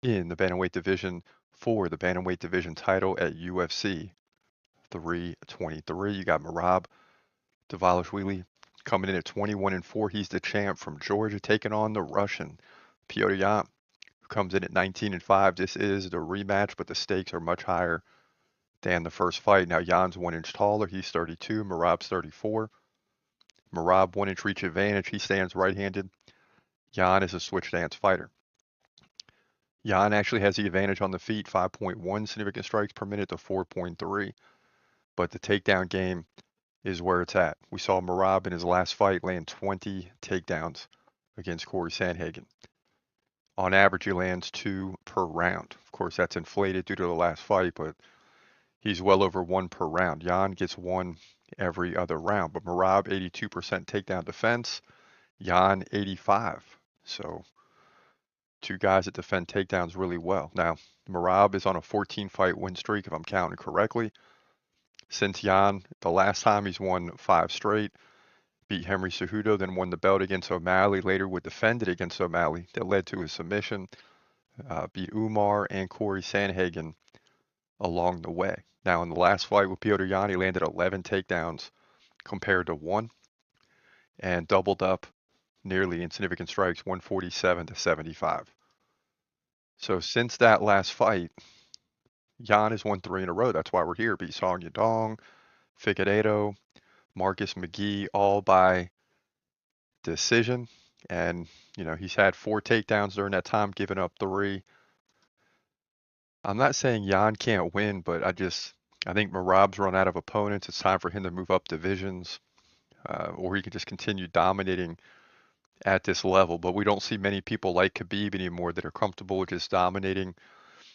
in the bantamweight division for the bantamweight division title at UFC 323. You got Merab Dvalishvili coming in at 21-4. He's the champ from Georgia, taking on the Russian Petr Yan, who comes in at 19-5. This is the rematch, but the stakes are much higher than the first fight. Now Jan's 1 inch taller. He's 32. Merab's 34. Merab 1 inch reach advantage. He stands right-handed. Yan is a switch stance fighter. Yan actually has the advantage on the feet, 5.1 significant strikes per minute to 4.3. But the takedown game is where it's at. We saw Merab in his last fight land 20 takedowns against Corey Sandhagen. On average, he lands 2 per round. Of course, that's inflated due to the last fight, but he's well over 1 per round. Yan gets 1 every other round, but Merab 82% takedown defense, Yan 85. So 2 guys that defend takedowns really well. Now, Merab is on a 14-fight win streak, if I'm counting correctly. Since Yan, the last time he's won 5 straight, beat Henry Cejudo, then won the belt against O'Malley, later would defend it against O'Malley. That led to his submission, beat Umar and Corey Sandhagen along the way. Now, in the last fight with Petr Yan, he landed 11 takedowns compared to 1 and doubled up nearly in significant strikes, 147-75. So since that last fight, Yan has won 3 in a row. That's why we're here. Beat Song Yadong, Figueiredo, Marcus McGee, all by decision. And, he's had 4 takedowns during that time, giving up 3. I'm not saying Yan can't win, but I think Merab's run out of opponents. It's time for him to move up divisions, or he can just continue dominating at this level. But we don't see many people like Khabib anymore that are comfortable with just dominating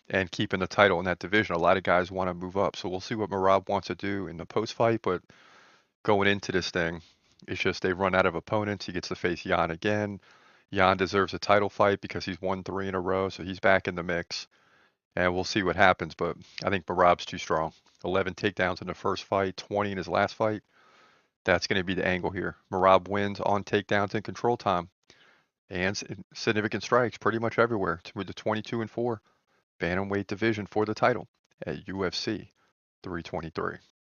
and keeping the title in that division. A lot of guys want to move up. So we'll see what Merab wants to do in the post-fight, but going into this thing, it's just they've run out of opponents. He gets to face Yan again. Yan deserves a title fight because he's won 3 in a row, so he's back in the mix. And we'll see what happens, but I think Merab's too strong. 11 takedowns in the first fight, 20 in his last fight. That's going to be the angle here. Merab wins on takedowns in control time and significant strikes pretty much everywhere with the 22-4 bantamweight division for the title at UFC 323.